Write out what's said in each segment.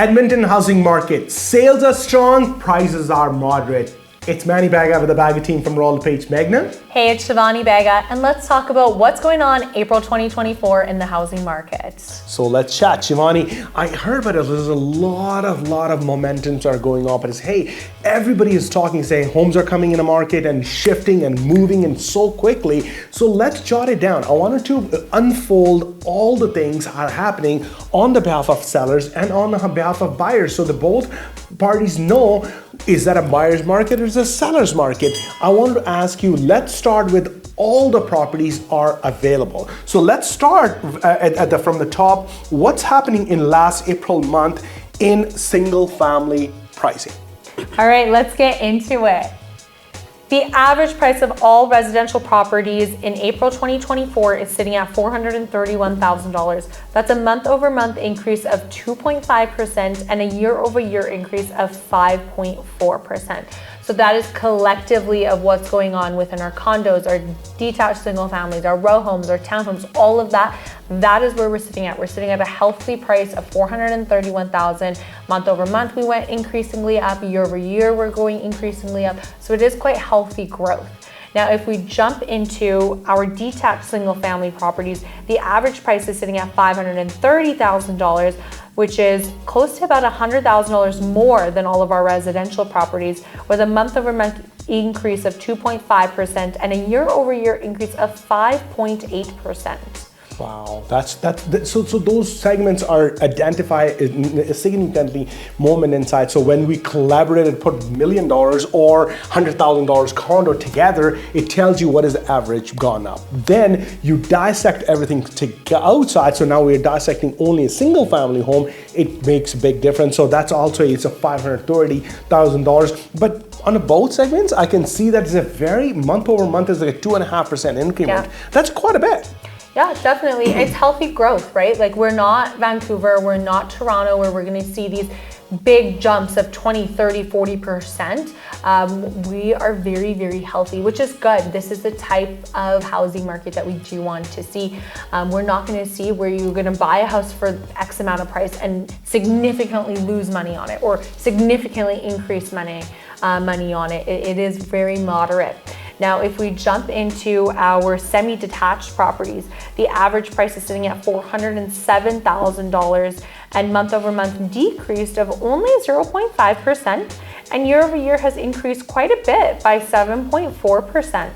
Edmonton housing market. Sales are strong, prices are moderate. It's Shivani Bagga with the Bagga team from Royal LePage Magna. Hey, it's Shivani Bagga, and let's talk about what's going on April 2024 in the housing market. So let's chat. Shivani, I heard about it. There's a lot of momentums are going on, but it's, hey, everybody is talking, saying homes are coming in the market and shifting and moving and so quickly. So let's jot it down. I wanted to unfold all the things that are happening on the behalf of sellers and on the behalf of buyers, so that both parties know, is that a buyer's market or is it a seller's market? I wanted to ask you, let's start with all the properties are available. So let's start from the top. What's happening in last April month in single family pricing? All right, let's get into it. The average price of all residential properties in April 2024 is sitting at $431,000. That's a month-over-month increase of 2.5% and a year-over-year increase of 5.4%. So that is collectively of what's going on within our condos, our detached single families, our row homes, our townhomes, all of that. That is where we're sitting at. We're sitting at a healthy price of $431,000. Month over month, we went increasingly up. Year over year, we're going increasingly up. So it is quite healthy growth. Now, if we jump into our detached single family properties, the average price is sitting at $530,000, which is close to about $100,000 more than all of our residential properties, with a month over month increase of 2.5% and a year over year increase of 5.8%. Wow, so those segments are identified significantly moment inside. So when we collaborated, put $1 million or $100,000 condo together, it tells you what is the average gone up. Then you dissect everything to outside. So now we're dissecting only a single family home. It makes a big difference. So that's also, it's a $530,000. But on both segments, I can see that it's a very month over month is like a 2.5% increment. Yeah. That's quite a bit. Yeah, definitely. It's healthy growth, right? Like, we're not Vancouver, we're not Toronto, where we're going to see these big jumps of 20, 30, 40%. We are very, very healthy, which is good. This is the type of housing market that we do want to see. We're not going to see where you're going to buy a house for X amount of price and significantly lose money on it, or significantly increase money on it. It is very moderate. Now, if we jump into our semi-detached properties, the average price is sitting at $407,000, and month over month decreased of only 0.5%, and year over year has increased quite a bit by 7.4%.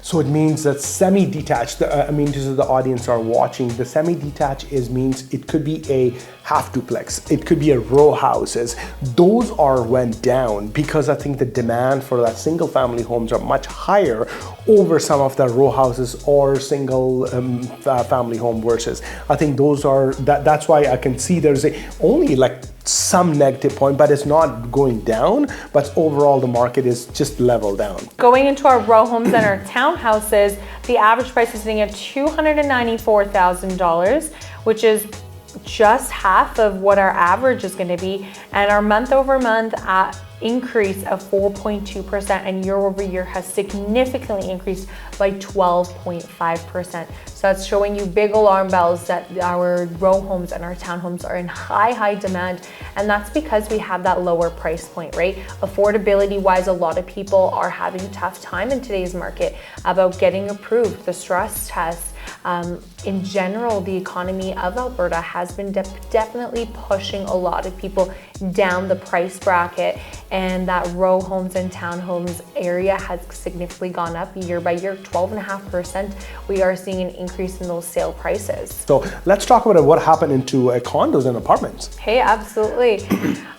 So it means that semi-detached, just as the audience are watching, the semi-detached means it could be a half duplex, it could be a row houses. Those went down because I think the demand for that single family homes are much higher over some of the row houses or single family home versus. I think those are, that's why I can see there's only like some negative point, but it's not going down, but overall the market is just level down. Going into our row homes and our townhouses, the average price is sitting at $294,000, which is just half of what our average is going to be, and our month over month increase of 4.2% and year over year has significantly increased by 12.5%. So that's showing you big alarm bells that our row homes and our townhomes are in high demand, and that's because we have that lower price point, right? Affordability wise, a lot of people are having a tough time in today's market about getting approved, the stress tests. In general, the economy of Alberta has been definitely pushing a lot of people down the price bracket, and that row homes and townhomes area has significantly gone up year by year, 12.5%. We are seeing an increase in those sale prices. So let's talk about what happened into condos and apartments. Hey, absolutely.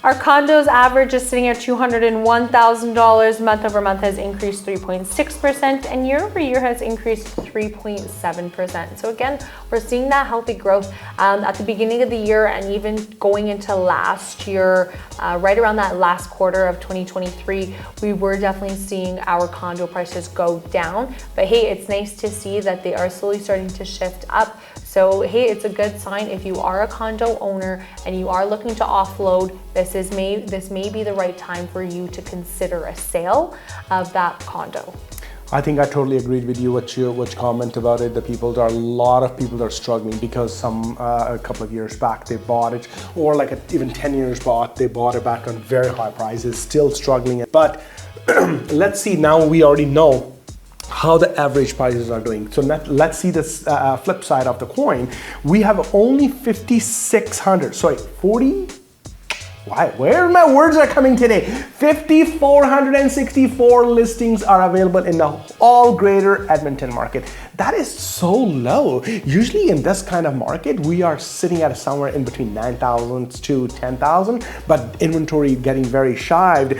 Our condos average is sitting at $201,000. Month over month has increased 3.6%, and year over year has increased 3.7%. So again, we're seeing that healthy growth at the beginning of the year, and even going into last year, right around that last quarter of 2023, we were definitely seeing our condo prices go down. But hey, it's nice to see that they are slowly starting to shift up. So hey, it's a good sign if you are a condo owner and you are looking to offload. This may be the right time for you to consider a sale of that condo. I think I totally agreed with you. What you comment about it. There are a lot of people that are struggling because a couple of years back they bought it, or like even 10 years they bought it back on very high prices, still struggling. But let's see. Now we already know how the average prices are doing. So let's see this flip side of the coin. We have only 40. Why? Where my words are coming today? 5,464 listings are available in the all Greater Edmonton market. That is so low. Usually in this kind of market, we are sitting at somewhere in between 9,000 to 10,000, but inventory getting very shived.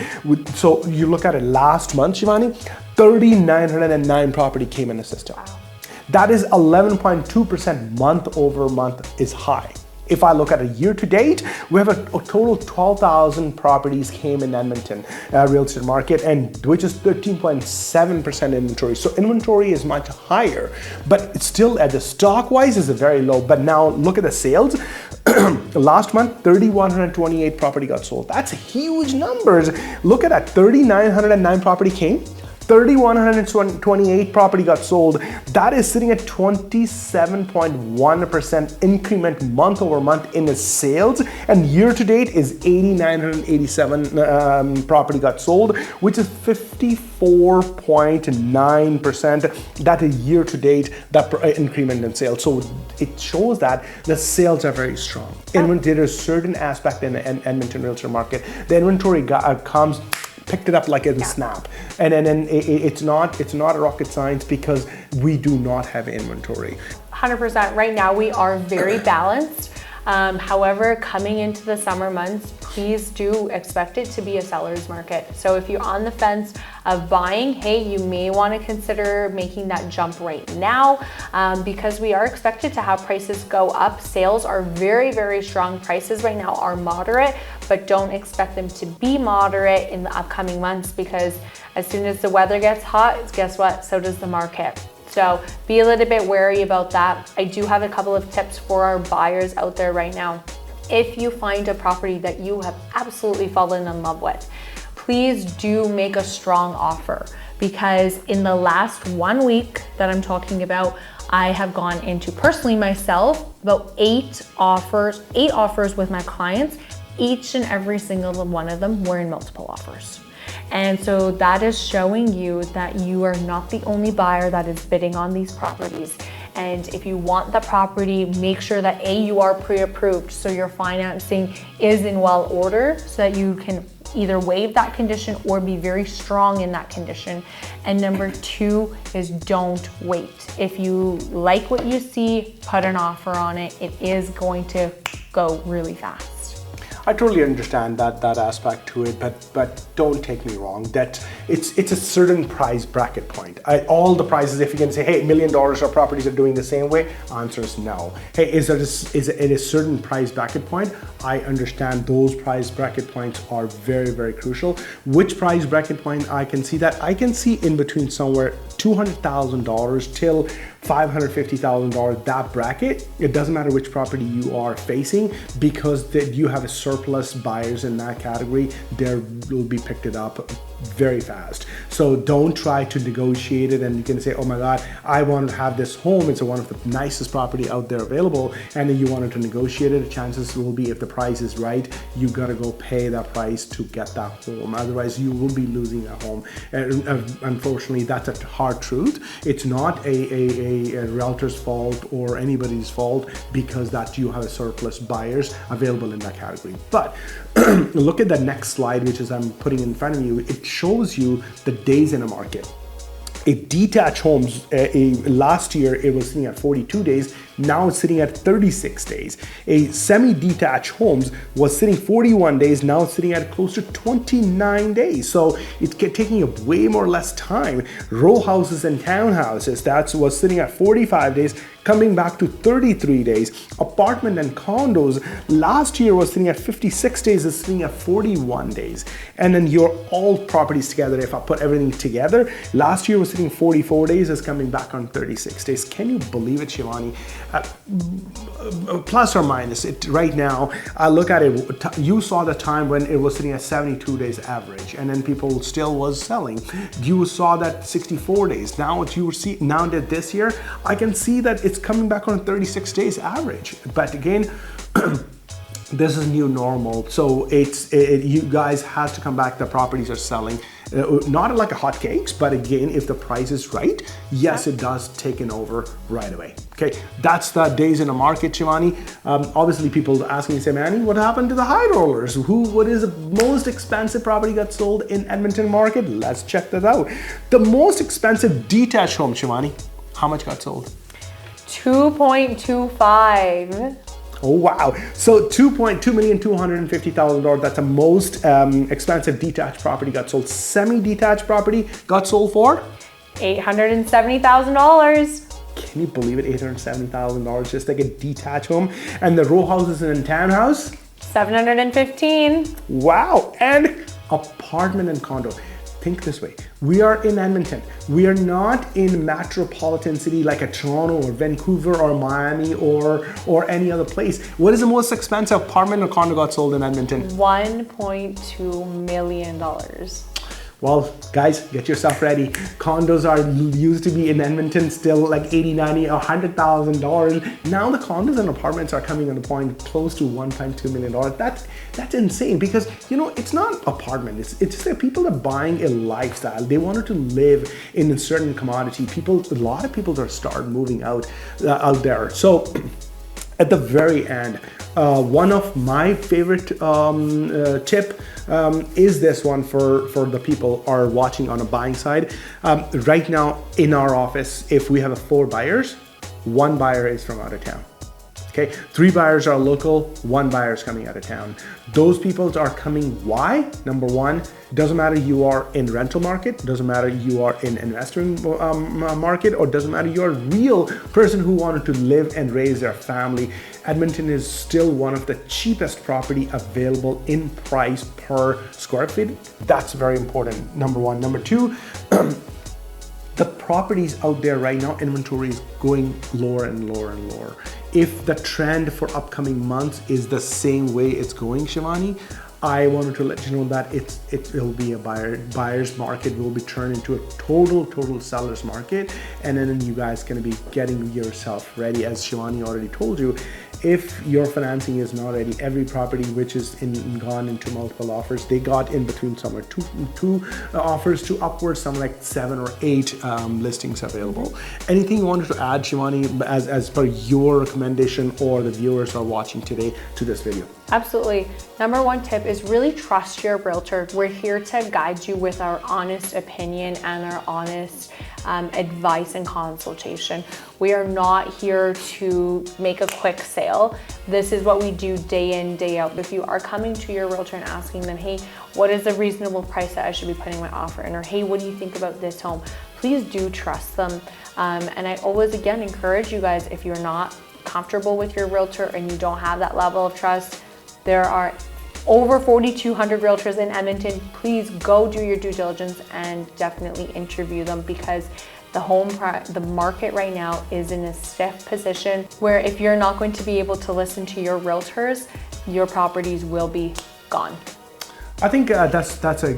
So you look at it last month, Shivani, 3,909 property came in the system. Wow. That is 11.2% month over month is high. If I look at a year to date, we have a total 12,000 properties came in Edmonton real estate market, and which is 13.7% inventory. So inventory is much higher, but it's still at the stock wise is very low. But now look at the sales. Last month, 3,128 property got sold. That's huge numbers. Look at that, 3,909 property came. 3,128 property got sold. That is sitting at 27.1% increment month over month in the sales, and year to date is 8,987 property got sold, which is 54.9%. That is year to date, that increment in sales. So it shows that the sales are very strong. There is certain aspect in the Edmonton realtor market. The inventory comes, picked it up like a snap, and then it's not a rocket science because we do not have inventory. 100%. Right now we are very balanced. However, coming into the summer months, please do expect it to be a seller's market. So if you're on the fence of buying, hey, you may want to consider making that jump right now, because we are expected to have prices go up. Sales are very, very strong. Prices right now are moderate, but don't expect them to be moderate in the upcoming months, because as soon as the weather gets hot, guess what? So does the market. So be a little bit wary about that. I do have a couple of tips for our buyers out there right now. If you find a property that you have absolutely fallen in love with, please do make a strong offer, because in the last 1 week that I'm talking about, I have gone into personally myself about 8 offers with my clients. Each and every single one of them were in multiple offers. And so that is showing you that you are not the only buyer that is bidding on these properties. And if you want the property, make sure that you are pre-approved, so your financing is in well order, so that you can either waive that condition or be very strong in that condition. And number 2 is don't wait. If you like what you see, put an offer on it. It is going to go really fast. I totally understand that aspect to it, but don't take me wrong. That it's a certain price bracket point. All the prices, if you can say, hey, $1 million of properties are doing the same way, answer is no. Hey, is it a certain price bracket point? I understand those price bracket points are very, very crucial. Which price bracket point I can see that? I can see in between somewhere $200,000 till $550,000, that bracket. It doesn't matter which property you are facing, because you have a surplus buyers in that category. They will be picked it up very fast. So don't try to negotiate it, and you can say, oh my God, I want to have this home. It's one of the nicest property out there available, and then you wanted to negotiate it. The chances will be, if the price is right, you gotta go pay that price to get that home. Otherwise, you will be losing that home. And unfortunately, that's a hard truth. It's not a realtor's fault or anybody's fault, because that you have a surplus buyers available in that category. But look at the next slide, which is I'm putting in front of you. It shows you the days in a market. A detached homes, last year it was sitting at 42 days. Now it's sitting at 36 days. A semi-detached homes was sitting 41 days. Now it's sitting at close to 29 days. So it's taking up way more less time. Row houses and townhouses, that was sitting at 45 days, coming back to 33 days. Apartment and condos last year was sitting at 56 days, is sitting at 41 days. And then your all properties together, if I put everything together, last year was sitting 44 days, is coming back on 36 days. Can you believe it, Shivani? plus or minus it right now. Look at it. You saw the time when it was sitting at 72 days average, and then people still was selling. You saw that 64 days. Now you see now that this year, I can see that it's coming back on 36 days average. But again. This is new normal, so you guys has to come back. The properties are selling, not like a hotcakes, but again, if the price is right, yes, it does take it over right away. Okay, that's the days in the market, Shivani. Obviously, people asking, say, Manny, what happened to the high rollers? What is the most expensive property got sold in Edmonton market? Let's check that out. The most expensive detached home, Shivani, how much got sold? $2.25. Oh, wow. So $2,250,000. That's the most expensive detached property got sold. Semi-detached property got sold for? $870,000. Can you believe it? $870,000 just like a detached home. And the row houses and townhouse? $715,000. Wow. And apartment and condo. Think this way, we are in Edmonton. We are not in metropolitan city like a Toronto or Vancouver or Miami or any other place. What is the most expensive apartment or condo got sold in Edmonton? $1.2 million. Well, guys, get yourself ready. Condos are used to be in Edmonton still like $80, $90, $100,000. Now the condos and apartments are coming on the point close to $1.2 million. That's insane because, you know, it's not apartment. It's just that people are buying a lifestyle. They wanted to live in a certain commodity. A lot of people are start moving out there. So at the very end, one of my favorite tip is this one for the people are watching on a buying side. Right now in our office, if we have 4 buyers, 1 buyer is from out of town. Okay, 3 buyers are local, 1 buyer is coming out of town. Those people are coming, why? Number one, it doesn't matter you are in rental market, doesn't matter you are in investing market, or doesn't matter you're a real person who wanted to live and raise their family. Edmonton is still one of the cheapest property available in price per square feet. That's very important, number one. Number two, the properties out there right now, inventory is going lower and lower and lower. If the trend for upcoming months is the same way it's going, Shivani, I wanted to let you know that it will be a buyer's market, will be turned into a total seller's market, and then you guys gonna be getting yourself ready. As Shivani already told you, if your financing is not ready, every property which is gone into multiple offers, they got in between somewhere two offers to upwards, some like 7 or 8 listings available. Anything you wanted to add, Shivani, as per your recommendation or the viewers are watching today to this video? Absolutely. Number one tip is really trust your realtor. We're here to guide you with our honest opinion and our honest advice and consultation. We are not here to make a quick sale. This is what we do day in, day out. If you are coming to your realtor and asking them, hey, what is a reasonable price that I should be putting my offer in? Or hey, what do you think about this home? Please do trust them. And I always, again, encourage you guys, if you're not comfortable with your realtor and you don't have that level of trust, there are over 4,200 realtors in Edmonton. Please go do your due diligence and definitely interview them, because the market right now is in a stiff position where if you're not going to be able to listen to your realtors, your properties will be gone. I think that's a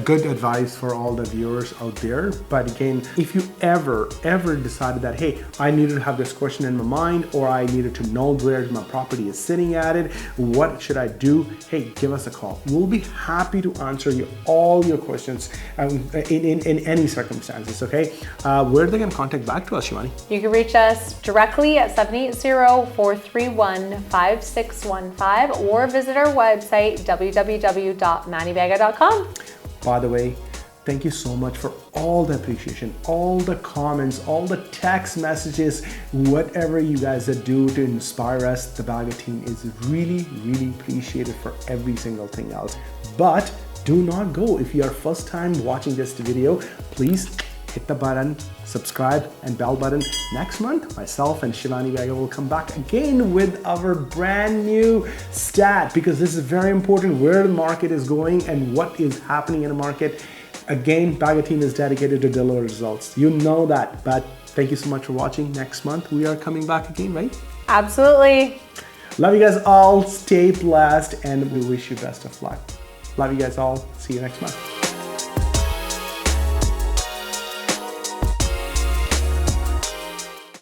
good advice for all the viewers out there. But again, if you ever decided that, hey, I needed to have this question in my mind, or I needed to know where my property is sitting at it, what should I do? Hey, give us a call. We'll be happy to answer all your questions in any circumstances, okay? Where are they going to contact back to us, Shivani? You can reach us directly at 780-431-5615 or visit our website, www.manibagga.com. By the way, thank you so much for all the appreciation, all the comments, all the text messages, whatever you guys do to inspire us. The Bagga team is really appreciated for every single thing else. But do not go. If you are first time watching this video, please hit the button, subscribe and bell button. Next month, myself and Shivani Bagga will come back again with our brand new stat, because this is very important, where the market is going and what is happening in the market. Again, Bagga team is dedicated to deliver results. You know that, but Thank you so much for watching. Next month, we are coming back again, right? Absolutely. Love you guys all. Stay blessed, and we wish you best of luck. Love you guys all. See you next month.